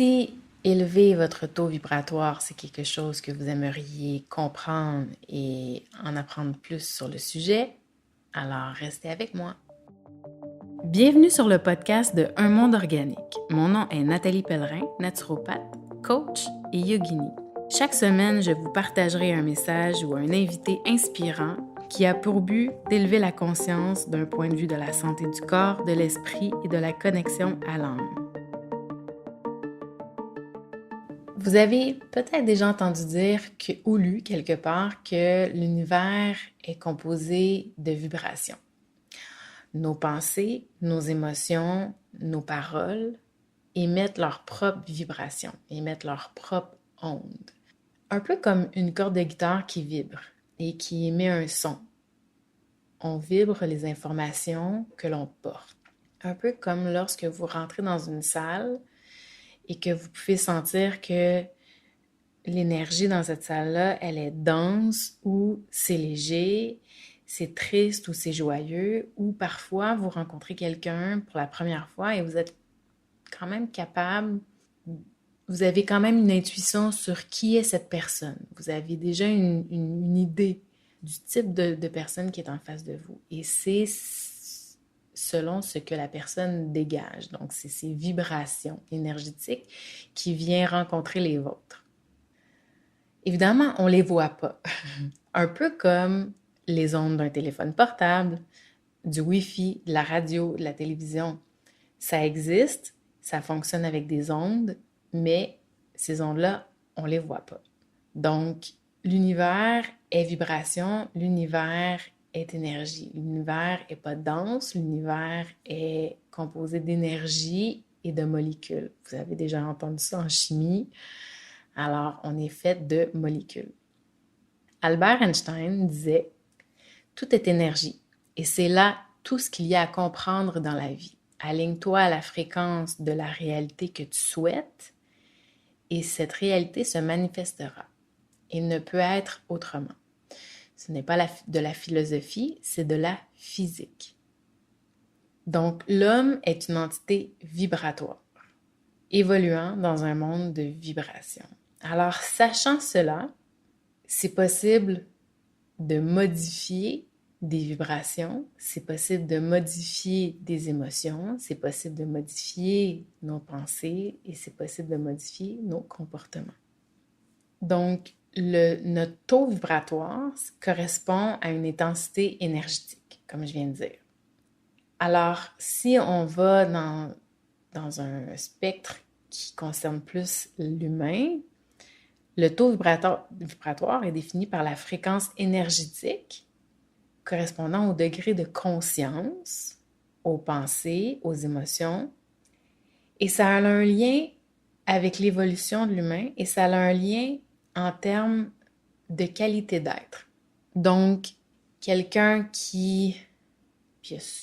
Si élever votre taux vibratoire, c'est quelque chose que vous aimeriez comprendre et en apprendre plus sur le sujet, alors restez avec moi. Bienvenue sur le podcast de Un monde organique. Mon nom est Nathalie Pellerin, naturopathe, coach et yogini. Chaque semaine, je vous partagerai un message ou un invité inspirant qui a pour but d'élever la conscience d'un point de vue de la santé du corps, de l'esprit et de la connexion à l'âme. Vous avez peut-être déjà entendu dire ou lu quelque part que l'univers est composé de vibrations. Nos pensées, nos émotions, nos paroles émettent leurs propres vibrations, émettent leurs propres ondes. Un peu comme une corde de guitare qui vibre et qui émet un son. On vibre les informations que l'on porte. Un peu comme lorsque vous rentrez dans une salle et que vous pouvez sentir que l'énergie dans cette salle-là, elle est dense ou c'est léger, c'est triste ou c'est joyeux, ou parfois vous rencontrez quelqu'un pour la première fois et vous êtes quand même capable, vous avez quand même une intuition sur qui est cette personne. Vous avez déjà une idée du type de personne qui est en face de vous. Et c'est selon ce que la personne dégage. Donc, c'est ces vibrations énergétiques qui viennent rencontrer les vôtres. Évidemment, on ne les voit pas. Un peu comme les ondes d'un téléphone portable, du Wi-Fi, de la radio, de la télévision. Ça existe, ça fonctionne avec des ondes, mais ces ondes-là, on ne les voit pas. Donc, l'univers est vibration, l'univers est énergie. L'univers n'est pas dense, l'univers est composé d'énergie et de molécules. Vous avez déjà entendu ça en chimie. Alors, on est fait de molécules. Albert Einstein disait « Tout est énergie et c'est là tout ce qu'il y a à comprendre dans la vie. Aligne-toi à la fréquence de la réalité que tu souhaites et cette réalité se manifestera. Il ne peut être autrement. Ce n'est pas de la philosophie, c'est de la physique. » Donc, l'homme est une entité vibratoire, évoluant dans un monde de vibrations. Alors, sachant cela, c'est possible de modifier des vibrations, c'est possible de modifier des émotions, c'est possible de modifier nos pensées et c'est possible de modifier nos comportements. Donc, notre taux vibratoire correspond à une intensité énergétique, comme je viens de dire. Alors, si on va dans un spectre qui concerne plus l'humain, le taux vibratoire est défini par la fréquence énergétique correspondant au degré de conscience, aux pensées, aux émotions. Et ça a un lien avec l'évolution de l'humain et ça a un lien en termes de qualité d'être. Donc, quelqu'un puis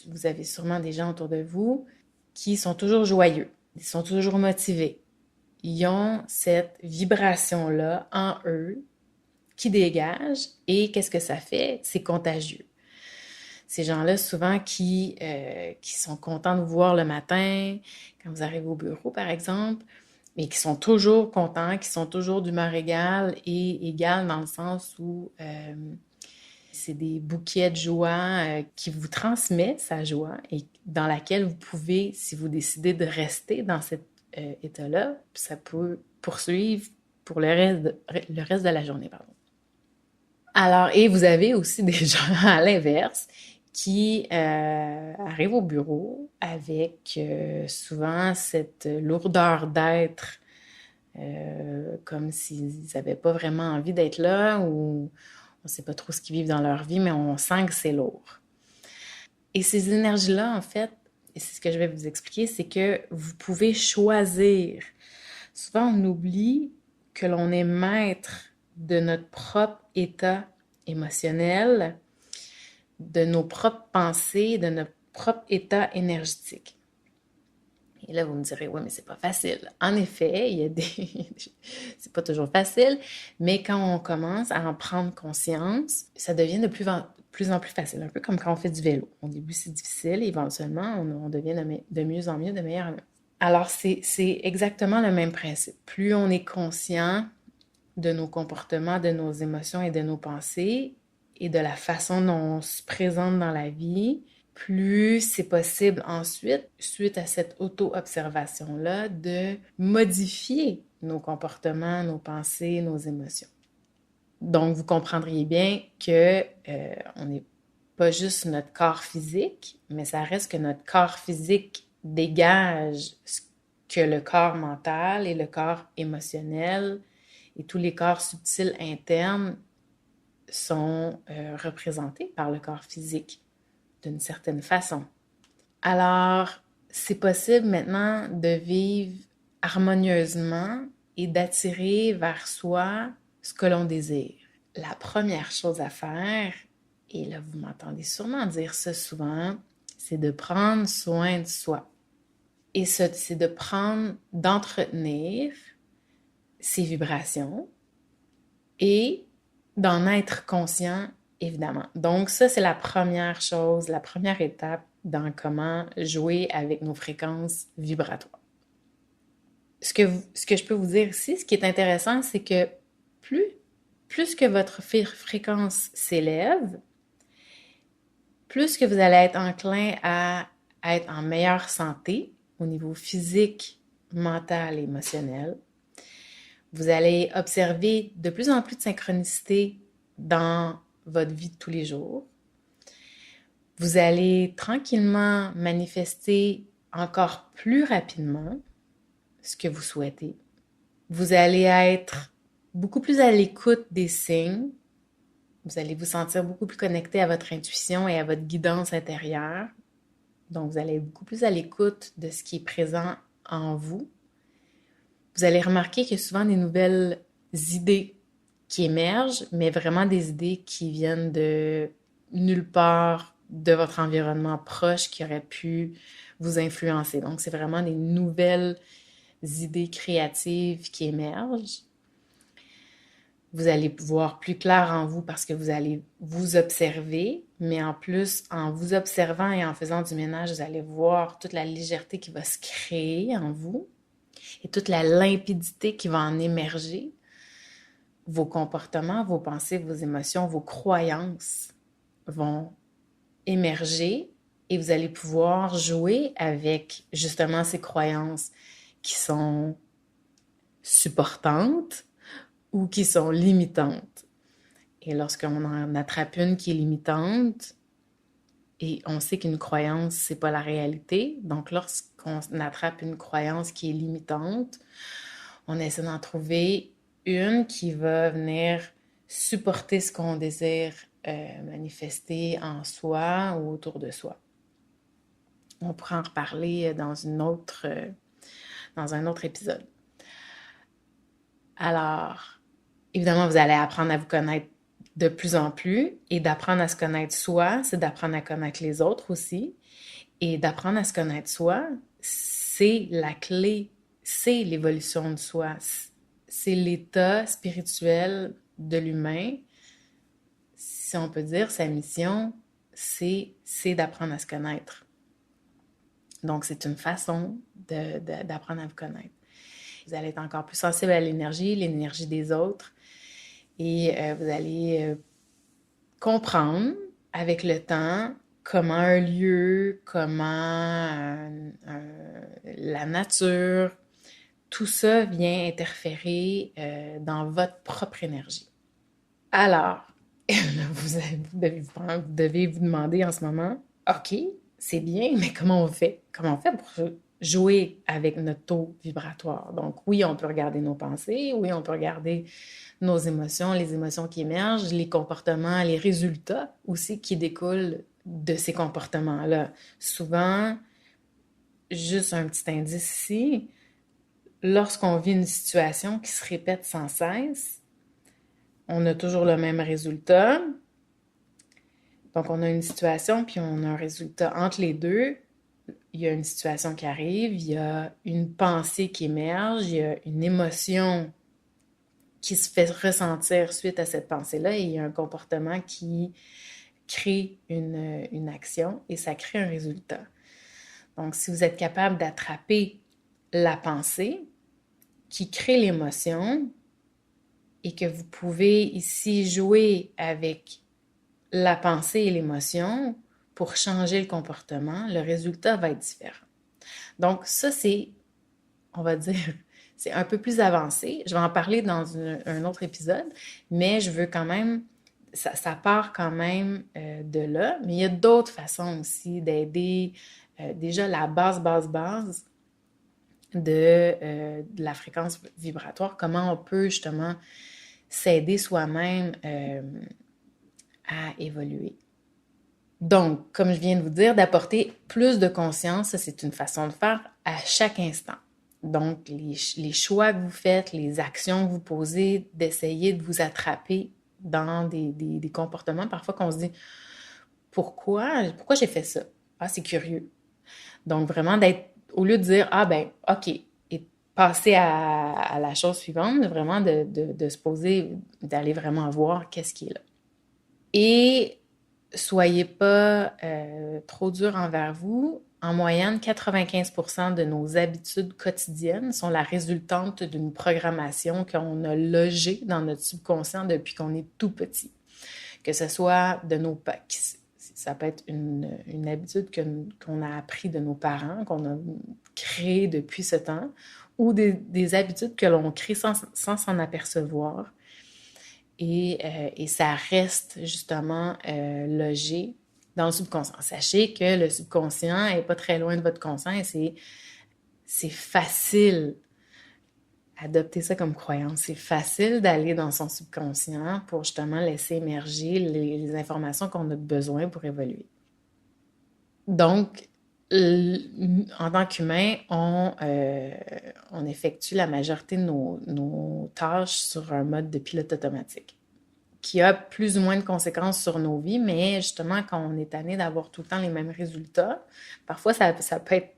vous avez sûrement des gens autour de vous qui sont toujours joyeux, ils sont toujours motivés. Ils ont cette vibration-là en eux qui dégage et qu'est-ce que ça fait? C'est contagieux. Ces gens-là, souvent, qui sont contents de vous voir le matin, quand vous arrivez au bureau, par exemple, mais qui sont toujours contents, qui sont toujours d'humeur égale et égale dans le sens où c'est des bouquets de joie qui vous transmettent sa joie et dans laquelle vous pouvez, si vous décidez de rester dans cet état-là, ça peut poursuivre pour le reste de la journée. Pardon. Alors, et vous avez aussi des gens à l'inverse qui arrivent au bureau avec souvent cette lourdeur d'être comme s'ils n'avaient pas vraiment envie d'être là ou on ne sait pas trop ce qu'ils vivent dans leur vie, mais on sent que c'est lourd. Et ces énergies-là, en fait, et c'est ce que je vais vous expliquer, c'est que vous pouvez choisir. Souvent, on oublie que l'on est maître de notre propre état émotionnel, de nos propres pensées, de notre propre état énergétique. Et là, vous me direz, oui, mais c'est pas facile. En effet, c'est pas toujours facile, mais quand on commence à en prendre conscience, ça devient de plus en plus facile. Un peu comme quand on fait du vélo. Au début, c'est difficile et éventuellement, on devient de mieux en mieux, de meilleur en mieux. Alors, c'est exactement le même principe. Plus on est conscient de nos comportements, de nos émotions et de nos pensées et de la façon dont on se présente dans la vie, plus c'est possible ensuite, suite à cette auto-observation-là, de modifier nos comportements, nos pensées, nos émotions. Donc, vous comprendriez bien que on n'est pas juste notre corps physique, mais ça reste que notre corps physique dégage ce que le corps mental et le corps émotionnel et tous les corps subtils internes sont représentés par le corps physique d'une certaine façon. Alors, c'est possible maintenant de vivre harmonieusement et d'attirer vers soi ce que l'on désire. La première chose à faire, et là vous m'entendez sûrement dire ça souvent, c'est de prendre soin de soi. Et c'est de d'entretenir ses vibrations et d'en être conscient, évidemment. Donc ça, c'est la première chose, la première étape dans comment jouer avec nos fréquences vibratoires. Ce que je peux vous dire ici, ce qui est intéressant, c'est que plus que votre fréquence s'élève, plus que vous allez être enclin à être en meilleure santé au niveau physique, mental et émotionnel. Vous allez observer de plus en plus de synchronicité dans votre vie de tous les jours. Vous allez tranquillement manifester encore plus rapidement ce que vous souhaitez. Vous allez être beaucoup plus à l'écoute des signes. Vous allez vous sentir beaucoup plus connecté à votre intuition et à votre guidance intérieure. Donc, vous allez être beaucoup plus à l'écoute de ce qui est présent en vous. Vous allez remarquer qu'il y a souvent des nouvelles idées qui émergent, mais vraiment des idées qui viennent de nulle part de votre environnement proche qui aurait pu vous influencer. Donc, c'est vraiment des nouvelles idées créatives qui émergent. Vous allez voir plus clair en vous parce que vous allez vous observer, mais en plus, en vous observant et en faisant du ménage, vous allez voir toute la légèreté qui va se créer en vous et toute la limpidité qui va en émerger. Vos comportements, vos pensées, vos émotions, vos croyances vont émerger et vous allez pouvoir jouer avec justement ces croyances qui sont supportantes ou qui sont limitantes. Et lorsqu'on en attrape une qui est limitante, et on sait qu'une croyance, c'est pas la réalité, donc lorsqu'on attrape une croyance qui est limitante, on essaie d'en trouver une qui va venir supporter ce qu'on désire manifester en soi ou autour de soi. On pourra en reparler dans un autre épisode. Alors, évidemment, vous allez apprendre à vous connaître de plus en plus et d'apprendre à se connaître soi, c'est d'apprendre à connaître les autres aussi. Et d'apprendre à se connaître soi, c'est la clé, c'est l'évolution de soi, c'est l'état spirituel de l'humain. Si on peut dire, sa mission, c'est d'apprendre à se connaître. Donc, c'est une façon d'apprendre à vous connaître. Vous allez être encore plus sensible à l'énergie des autres. Et vous allez comprendre avec le temps comment un lieu, comment la nature, tout ça vient interférer dans votre propre énergie. Alors, vous devez vous demander en ce moment, OK, c'est bien, mais comment on fait? Comment on fait pour jouer avec notre taux vibratoire? Donc, oui, on peut regarder nos pensées, oui, on peut regarder nos émotions, les émotions qui émergent, les comportements, les résultats aussi qui découlent de ces comportements-là. Souvent, juste un petit indice ici, lorsqu'on vit une situation qui se répète sans cesse, on a toujours le même résultat. Donc, on a une situation, puis on a un résultat entre les deux. Il y a une situation qui arrive, il y a une pensée qui émerge, il y a une émotion qui se fait ressentir suite à cette pensée-là et il y a un comportement qui crée une action et ça crée un résultat. Donc, si vous êtes capable d'attraper la pensée qui crée l'émotion et que vous pouvez ici jouer avec la pensée et l'émotion pour changer le comportement, le résultat va être différent. Donc ça, c'est, on va dire, c'est un peu plus avancé. Je vais en parler dans un autre épisode, mais je veux quand même, ça part quand même de là, mais il y a d'autres façons aussi d'aider. Déjà, la base de la fréquence vibratoire, comment on peut justement s'aider soi-même à évoluer. Donc, comme je viens de vous dire, d'apporter plus de conscience, ça, c'est une façon de faire à chaque instant. Donc, les choix que vous faites, les actions que vous posez, d'essayer de vous attraper dans des comportements parfois qu'on se dit pourquoi j'ai fait ça? Ah, c'est curieux. Donc, vraiment d'être, au lieu de dire ah ben, OK, et passer à la chose suivante, vraiment de se poser, d'aller vraiment voir qu'est-ce qui est là. Et soyez pas trop dur envers vous. En moyenne, 95% de nos habitudes quotidiennes sont la résultante d'une programmation qu'on a logée dans notre subconscient depuis qu'on est tout petit. Que ce soit de nos... Ça peut être une habitude qu'on a appris de nos parents, qu'on a créée depuis ce temps, ou des habitudes que l'on crée sans s'en apercevoir. Et ça reste justement logé dans le subconscient. Sachez que le subconscient n'est pas très loin de votre conscient et c'est facile adopter ça comme croyance. C'est facile d'aller dans son subconscient pour justement laisser émerger les informations qu'on a besoin pour évoluer. Donc, en tant qu'humain, on effectue la majorité de nos tâches sur un mode de pilote automatique qui a plus ou moins de conséquences sur nos vies, mais justement, quand on est tanné d'avoir tout le temps les mêmes résultats, parfois ça peut être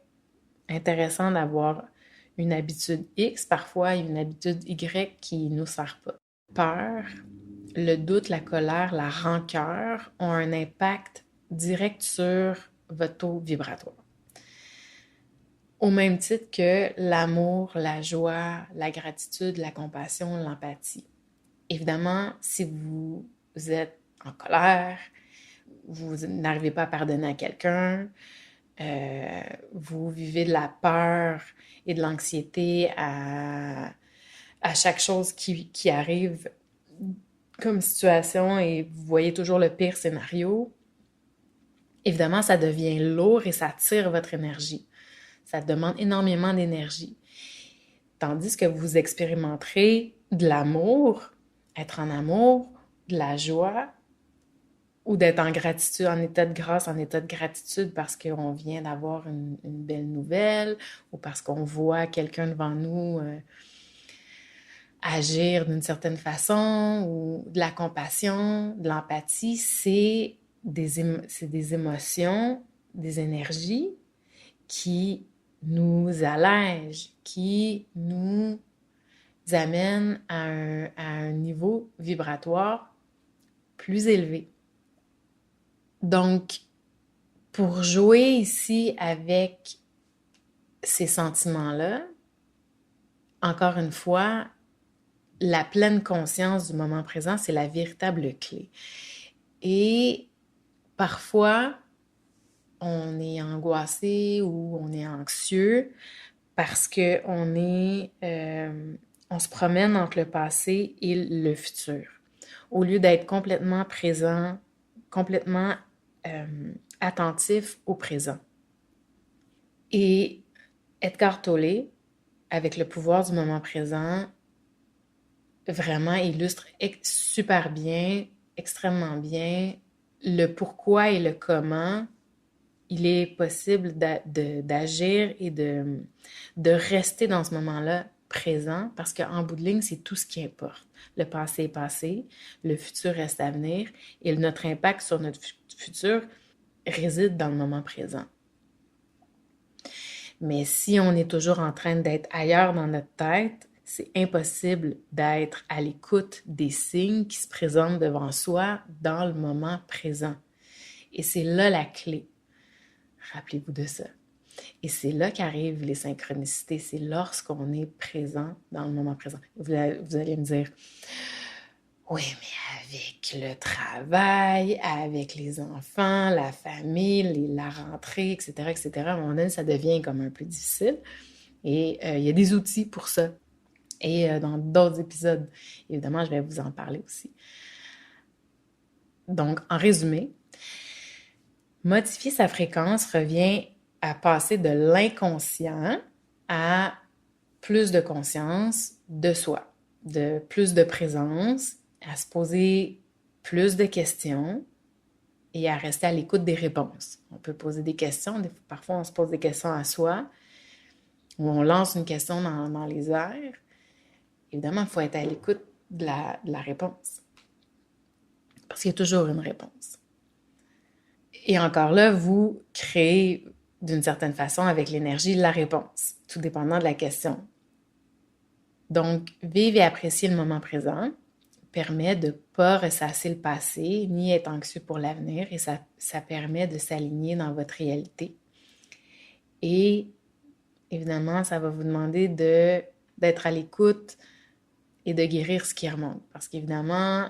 intéressant d'avoir une habitude X, parfois une habitude Y qui ne nous sert pas. Peur, le doute, la colère, la rancœur ont un impact direct sur votre taux vibratoire. Au même titre que l'amour, la joie, la gratitude, la compassion, l'empathie. Évidemment, si vous êtes en colère, vous n'arrivez pas à pardonner à quelqu'un, vous vivez de la peur et de l'anxiété à chaque chose qui arrive comme situation et vous voyez toujours le pire scénario, évidemment, ça devient lourd et ça tire votre énergie. Ça demande énormément d'énergie. Tandis que vous expérimenterez de l'amour, être en amour, de la joie, ou d'être en gratitude, en état de grâce, en état de gratitude parce qu'on vient d'avoir une belle nouvelle ou parce qu'on voit quelqu'un devant nous agir d'une certaine façon, ou de la compassion, de l'empathie, c'est des émotions, des énergies qui nous allègent, qui nous amènent à un niveau vibratoire plus élevé. Donc, pour jouer ici avec ces sentiments-là, encore une fois, la pleine conscience du moment présent, c'est la véritable clé. Et parfois, on est angoissé ou on est anxieux parce qu'on on se promène entre le passé et le futur. Au lieu d'être complètement présent, complètement attentif au présent. Et Eckhart Tolle, avec le pouvoir du moment présent, vraiment illustre super bien, extrêmement bien, le pourquoi et le comment il est possible d'agir et de rester dans ce moment-là présent, parce qu'en bout de ligne, c'est tout ce qui importe. Le passé est passé, le futur reste à venir, et notre impact sur notre futur réside dans le moment présent. Mais si on est toujours en train d'être ailleurs dans notre tête, c'est impossible d'être à l'écoute des signes qui se présentent devant soi dans le moment présent. Et c'est là la clé. Rappelez-vous de ça. Et c'est là qu'arrivent les synchronicités, c'est lorsqu'on est présent dans le moment présent. Vous allez me dire, oui, mais avec le travail, avec les enfants, la famille, la rentrée, etc., à un moment donné, ça devient comme un peu difficile. Et il y a des outils pour ça. Et dans d'autres épisodes, évidemment, je vais vous en parler aussi. Donc, en résumé, modifier sa fréquence revient à passer de l'inconscient à plus de conscience de soi, de plus de présence, à se poser plus de questions et à rester à l'écoute des réponses. On peut poser des questions, parfois on se pose des questions à soi, ou on lance une question dans les airs. Évidemment, il faut être à l'écoute de la réponse, parce qu'il y a toujours une réponse. Et encore là, vous créez d'une certaine façon avec l'énergie la réponse, tout dépendant de la question. Donc, vivre et apprécier le moment présent permet de ne pas ressasser le passé ni être anxieux pour l'avenir et ça permet de s'aligner dans votre réalité. Et évidemment, ça va vous demander d'être à l'écoute et de guérir ce qui remonte. Parce qu'évidemment,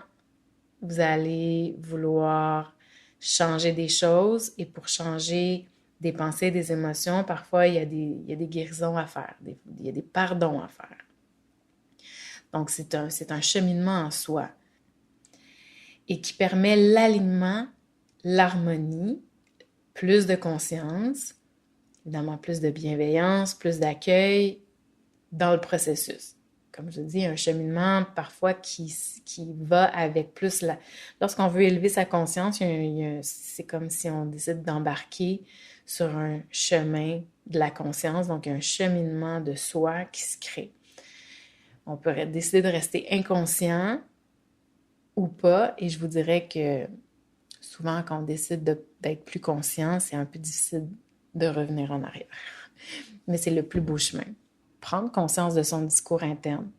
vous allez vouloir changer des choses et pour changer des pensées, des émotions, parfois il y a des guérisons à faire, il y a des pardons à faire. Donc, c'est un cheminement en soi et qui permet l'alignement, l'harmonie, plus de conscience, évidemment plus de bienveillance, plus d'accueil dans le processus. Comme je dis, un cheminement parfois qui va avec plus la... Lorsqu'on veut élever sa conscience, c'est comme si on décide d'embarquer sur un chemin de la conscience, donc un cheminement de soi qui se crée. On peut décider de rester inconscient ou pas, et je vous dirais que souvent, quand on décide d'être plus conscient, c'est un peu difficile de revenir en arrière. Mais c'est le plus beau chemin. Prendre conscience de son discours interne.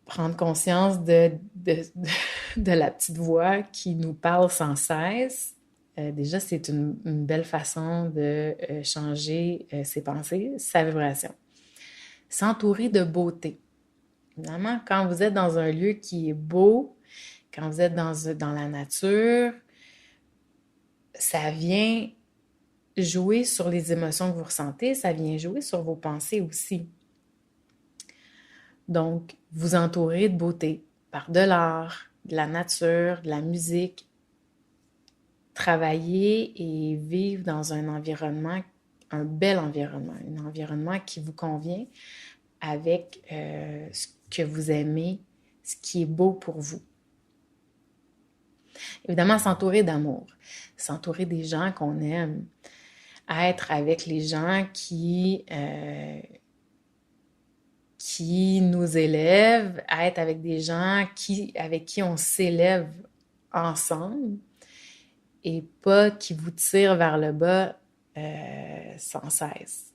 Prendre conscience de la petite voix qui nous parle sans cesse. Déjà, c'est une belle façon de changer ses pensées, sa vibration. S'entourer de beauté. Évidemment, quand vous êtes dans un lieu qui est beau, quand vous êtes dans la nature, ça vient jouer sur les émotions que vous ressentez, ça vient jouer sur vos pensées aussi. Donc, vous entourer de beauté par de l'art, de la nature, de la musique. Travailler et vivre dans un environnement, un bel environnement, un environnement qui vous convient avec ce que vous aimez, ce qui est beau pour vous. Évidemment, s'entourer d'amour, s'entourer des gens qu'on aime, être avec les gens qui nous élèvent, être avec des gens avec qui on s'élève ensemble et pas qui vous tirent vers le bas sans cesse.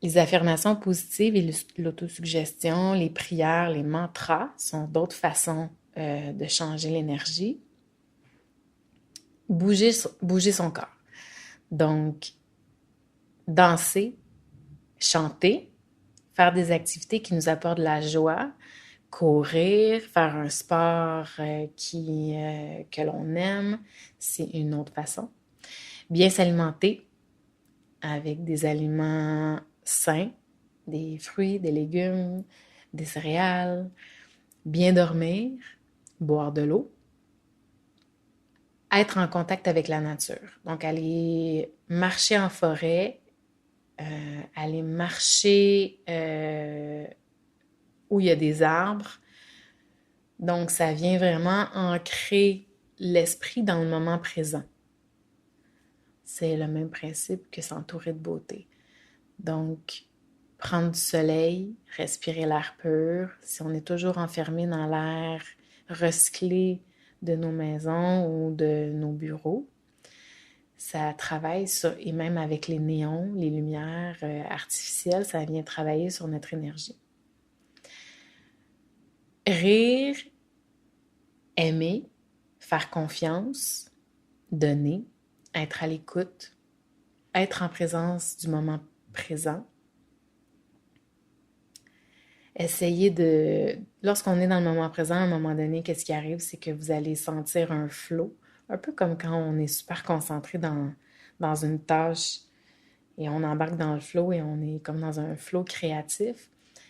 Les affirmations positives et l'autosuggestion, les prières, les mantras sont d'autres façons de changer l'énergie. Bouger son corps. Donc, danser, chanter, faire des activités qui nous apportent de la joie, courir, faire un sport que l'on aime, c'est une autre façon. Bien s'alimenter avec des aliments sains, des fruits, des légumes, des céréales, bien dormir, boire de l'eau, être en contact avec la nature. Donc, aller marcher en forêt, aller marcher où il y a des arbres. Donc, ça vient vraiment ancrer l'esprit dans le moment présent. C'est le même principe que s'entourer de beauté. Donc, prendre du soleil, respirer l'air pur. Si on est toujours enfermé dans l'air recyclé de nos maisons ou de nos bureaux, ça travaille sur, et même avec les néons, les lumières artificielles, ça vient travailler sur notre énergie. Rire, aimer, faire confiance, donner, être à l'écoute, être en présence du moment présent. Essayez de... Lorsqu'on est dans le moment présent, à un moment donné, qu'est-ce qui arrive? C'est que vous allez sentir un flow, un peu comme quand on est super concentré dans une tâche et on embarque dans le flow et on est comme dans un flow créatif.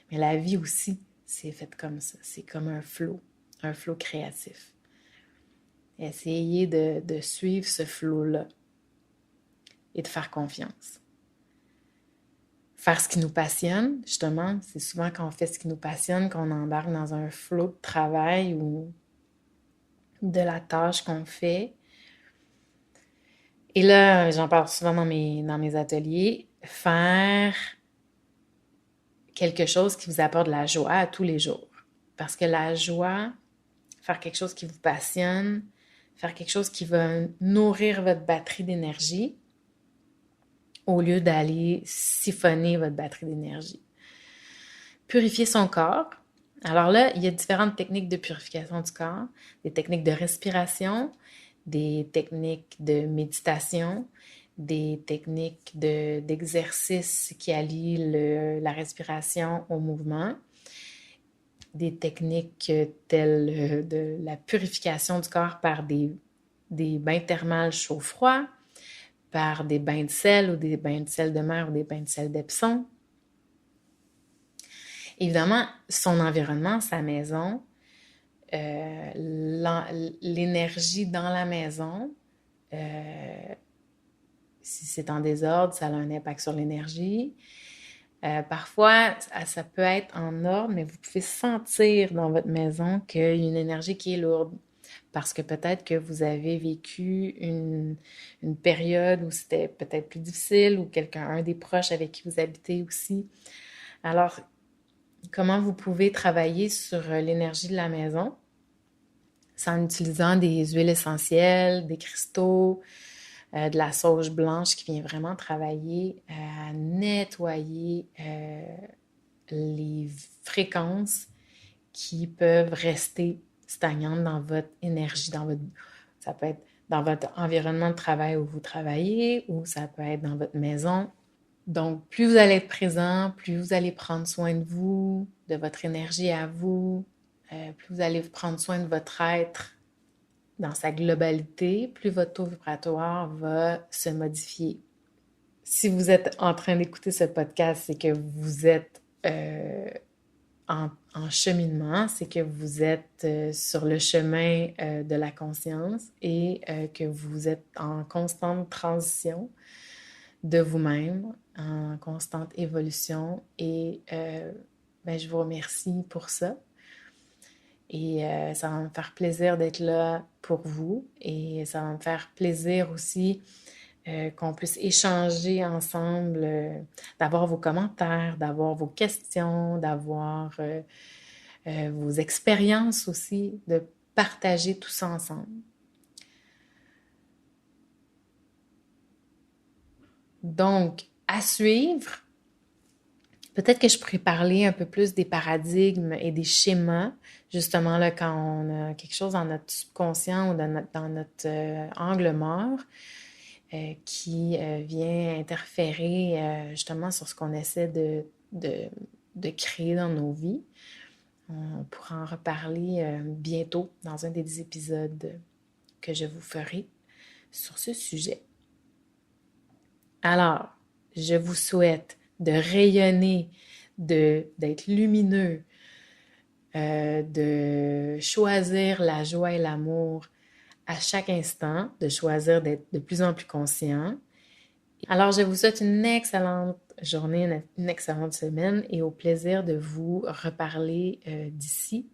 Mais la vie aussi, c'est fait comme ça. C'est comme un flow créatif. Essayez de suivre ce flow-là et de faire confiance. Faire ce qui nous passionne, justement, c'est souvent quand on fait ce qui nous passionne qu'on embarque dans un flow de travail ou de la tâche qu'on fait. Et là, j'en parle souvent dans mes ateliers, faire quelque chose qui vous apporte de la joie à tous les jours. Parce que la joie, faire quelque chose qui vous passionne, faire quelque chose qui va nourrir votre batterie d'énergie, au lieu d'aller siphonner votre batterie d'énergie. Purifier son corps. Alors là, il y a différentes techniques de purification du corps, des techniques de respiration, des techniques de méditation, des techniques d'exercice qui allient la respiration au mouvement, des techniques telles de la purification du corps par des bains thermales chaud-froid, par des bains de sel ou des bains de sel de mer ou des bains de sel d'Epsom. Évidemment, son environnement, sa maison, l'énergie dans la maison, si c'est en désordre, ça a un impact sur l'énergie. Parfois, ça peut être en ordre, mais vous pouvez sentir dans votre maison qu'il y a une énergie qui est lourde. Parce que peut-être que vous avez vécu une période où c'était peut-être plus difficile ou un des proches avec qui vous habitez aussi. Alors, comment vous pouvez travailler sur l'énergie de la maison? C'est en utilisant des huiles essentielles, des cristaux, de la sauge blanche qui vient vraiment travailler à nettoyer les fréquences qui peuvent rester stagnantes dans votre énergie, ça peut être dans votre environnement de travail où vous travaillez ou ça peut être dans votre maison. Donc, plus vous allez être présent, plus vous allez prendre soin de vous, de votre énergie à vous, plus vous allez prendre soin de votre être dans sa globalité, plus votre taux vibratoire va se modifier. Si vous êtes en train d'écouter ce podcast, c'est que vous êtes en cheminement, c'est que vous êtes sur le chemin de la conscience et que vous êtes en constante transition de vous-même, en constante évolution et je vous remercie pour ça. Et ça va me faire plaisir d'être là pour vous et ça va me faire plaisir aussi qu'on puisse échanger ensemble, d'avoir vos commentaires, d'avoir vos questions, d'avoir vos expériences aussi, de partager tout ça ensemble. Donc, à suivre, peut-être que je pourrais parler un peu plus des paradigmes et des schémas, justement là, quand on a quelque chose dans notre subconscient ou dans notre angle mort qui vient interférer justement sur ce qu'on essaie de créer dans nos vies. On pourra en reparler bientôt dans un des épisodes que je vous ferai sur ce sujet. Alors, je vous souhaite de rayonner, d'être lumineux, de choisir la joie et l'amour à chaque instant, de choisir d'être de plus en plus conscient. Alors, je vous souhaite une excellente journée, une excellente semaine et au plaisir de vous reparler d'ici